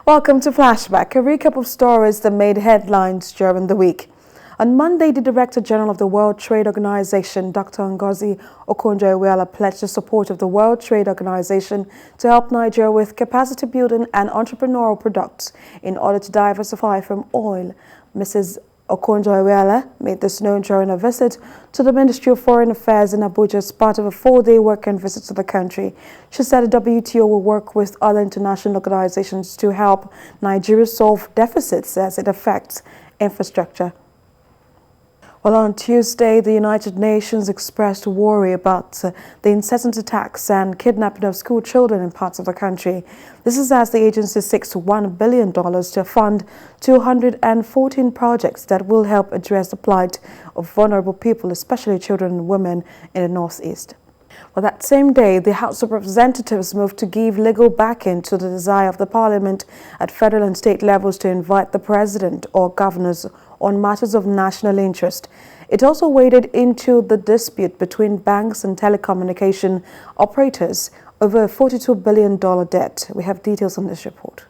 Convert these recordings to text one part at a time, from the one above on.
Welcome to Flashback, a recap of stories that made headlines during the week. On Monday, the Director General of the World Trade Organization, Dr. Ngozi Okonjo-Iweala, pledged the support of the World Trade Organization to help Nigeria with capacity building and entrepreneurial products in order to diversify from oil. Mrs. Okonjo-Iweala made this known during a visit to the Ministry of Foreign Affairs in Abuja as part of a 4-day working visit to the country. She said the WTO will work with other international organizations to help Nigeria solve deficits as it affects infrastructure. Well, on Tuesday, the United Nations expressed worry about the incessant attacks and kidnapping of school children in parts of the country. This is as the agency seeks $1 billion to fund 214 projects that will help address the plight of vulnerable people, especially children and women in the Northeast. Well, that same day, the House of Representatives moved to give legal backing to the desire of the Parliament at federal and state levels to invite the President or governors on matters of national interest. It also waded into the dispute between banks and telecommunication operators over a $42 billion debt. We have details on this report.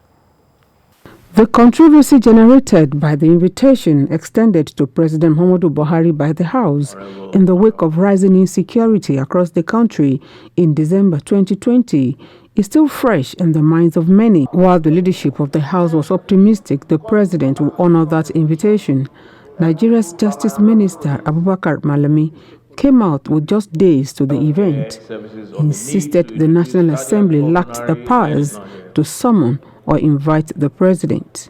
The controversy generated by the invitation extended to President Muhammadu Buhari by the House in the wake of rising insecurity across the country in December 2020 is still fresh in the minds of many. While the leadership of the House was optimistic the President will honor that invitation, Nigeria's Justice Minister Abubakar Malami came out with just days to the event. He insisted the National Assembly lacked the powers to summon or invite the President.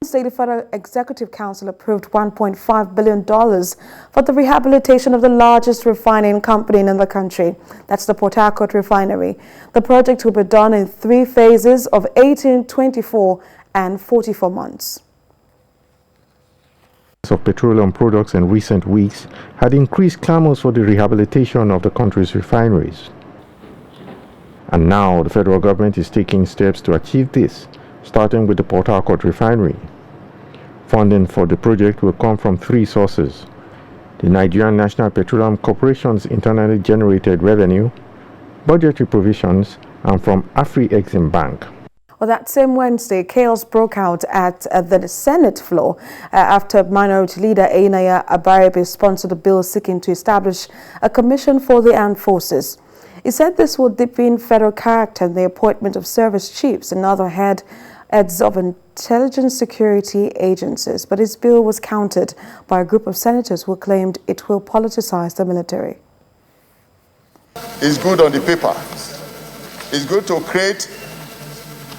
The Federal Executive Council approved $1.5 billion for the rehabilitation of the largest refining company in the country. That's the Port Harcourt refinery. The project will be done in 3 phases of 18, 24 and 44 months. Of petroleum products in recent weeks had increased clamors for the rehabilitation of the country's refineries. And now the federal government is taking steps to achieve this, starting with the Port Harcourt refinery. Funding for the project will come from 3 sources: the Nigerian National Petroleum Corporation's internally generated revenue, budgetary provisions, and from Afri-Exim Bank. Well, that same Wednesday, chaos broke out at the Senate floor after Minority Leader Ainaya Abaribe sponsored a bill seeking to establish a commission for the armed forces. He said this would deepen federal character in the appointment of service chiefs and other heads of intelligence security agencies, but his bill was countered by a group of senators who claimed it will politicize the military. It's good on the paper. It's good to create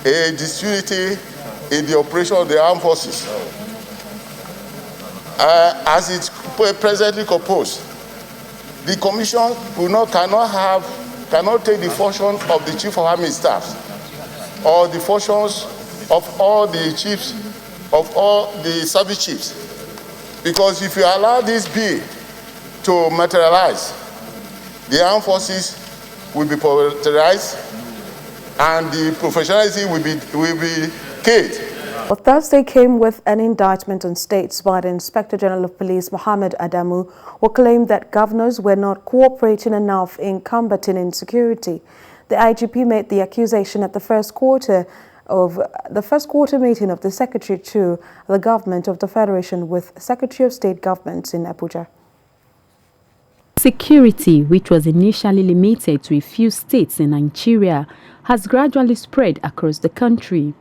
a disunity in the operation of the armed forces. As it's presently composed, the commission cannot take the function of the chief of army staff or the functions of all the chiefs, of all the service chiefs. Because if you allow this bill to materialize, the armed forces will be polarized and the professionalism will be killed. Well, Thursday came with an indictment on states by the Inspector General of Police, Mohammed Adamu, who claimed that governors were not cooperating enough in combating insecurity. The IGP made the accusation at the first quarter meeting of the Secretary to the Government of the Federation with Secretary of State Governments in Abuja. Security, which was initially limited to a few states in Nigeria, has gradually spread across the country.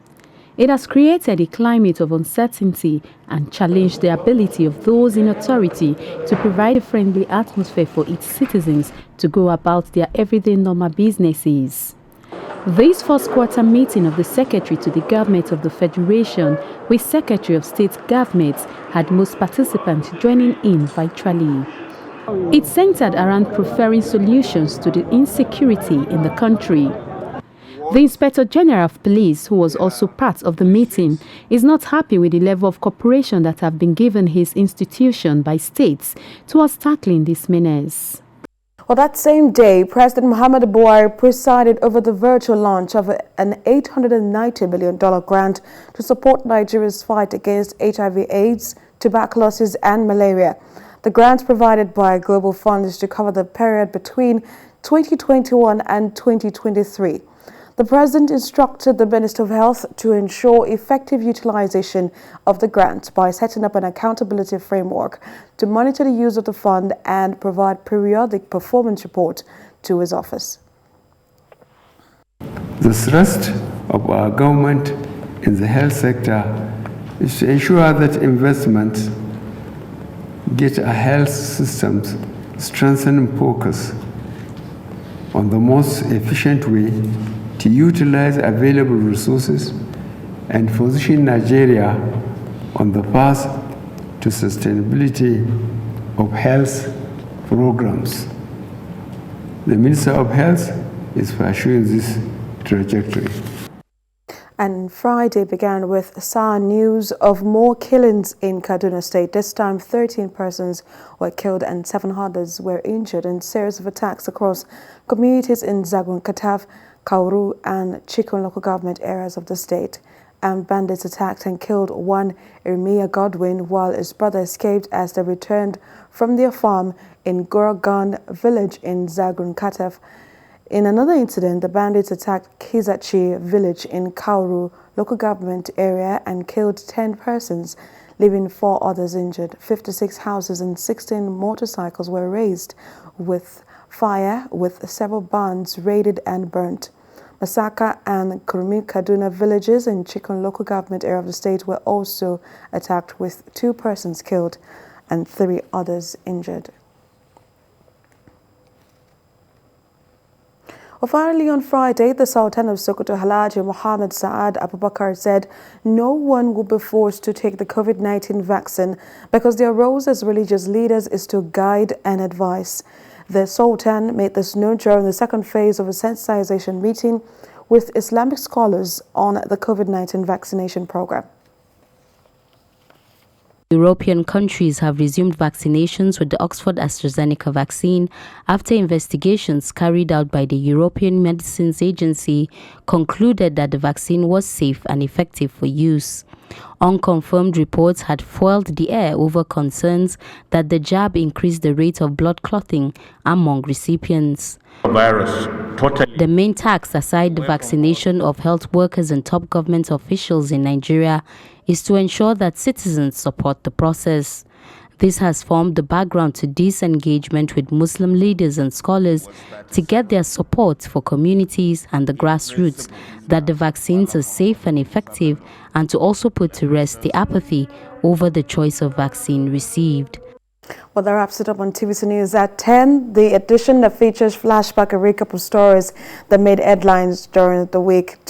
It has created a climate of uncertainty and challenged the ability of those in authority to provide a friendly atmosphere for its citizens to go about their everyday normal businesses. This first quarter meeting of the Secretary to the Government of the Federation with Secretary of State Governments had most participants joining in virtually. It centered around preferring solutions to the insecurity in the country. The Inspector General of Police, who was also part of the meeting, is not happy with the level of cooperation that have been given his institution by states towards tackling this menace. Well, that same day, President Muhammadu Buhari presided over the virtual launch of an $890 million grant to support Nigeria's fight against HIV/AIDS, tuberculosis and malaria. The grant provided by Global Fund is to cover the period between 2021 and 2023. The President instructed the Minister of Health to ensure effective utilization of the grant by setting up an accountability framework to monitor the use of the fund and provide periodic performance report to his office. The thrust of our government in the health sector is to ensure that investments get our health systems strengthened and focus on the most efficient way to utilize available resources and position Nigeria on the path to sustainability of health programs. The Minister of Health is pursuing this trajectory. And Friday began with sad news of more killings in Kaduna State. This time, 13 persons were killed and 7 others were injured in a series of attacks across communities in Zagun Kataf, Kauru, and Chikun local government areas of the state. And bandits attacked and killed one Irmia Godwin while his brother escaped as they returned from their farm in Gorogan village in Zagun Kataf. In another incident, the bandits attacked Kizachi village in Kauru local government area and killed 10 persons, leaving 4 others injured. 56 houses and 16 motorcycles were razed with fire, with several barns raided and burnt. Masaka and Kurmi Kaduna villages in Chikun local government area of the state were also attacked, with 2 persons killed and 3 others injured. Well, finally, on Friday, the Sultan of Sokoto, Alhaji Mohammed Saad Abubakar, said no one will be forced to take the COVID-19 vaccine because their roles as religious leaders is to guide and advise. The Sultan made this known during the second phase of a sensitization meeting with Islamic scholars on the COVID-19 vaccination program. European countries have resumed vaccinations with the Oxford AstraZeneca vaccine after investigations carried out by the European Medicines Agency concluded that the vaccine was safe and effective for use. Unconfirmed reports had fueled the air over concerns that the jab increased the rate of blood clotting among recipients. The main task, aside the vaccination of health workers and top government officials in Nigeria, is to ensure that citizens support the process. This has formed the background to disengagement with Muslim leaders and scholars to get their support for communities and the grassroots that the vaccines are safe and effective, and to also put to rest the apathy over the choice of vaccine received. Well, that wraps it up on TVC News at 10. The edition that features flashback, a recap of stories that made headlines during the week.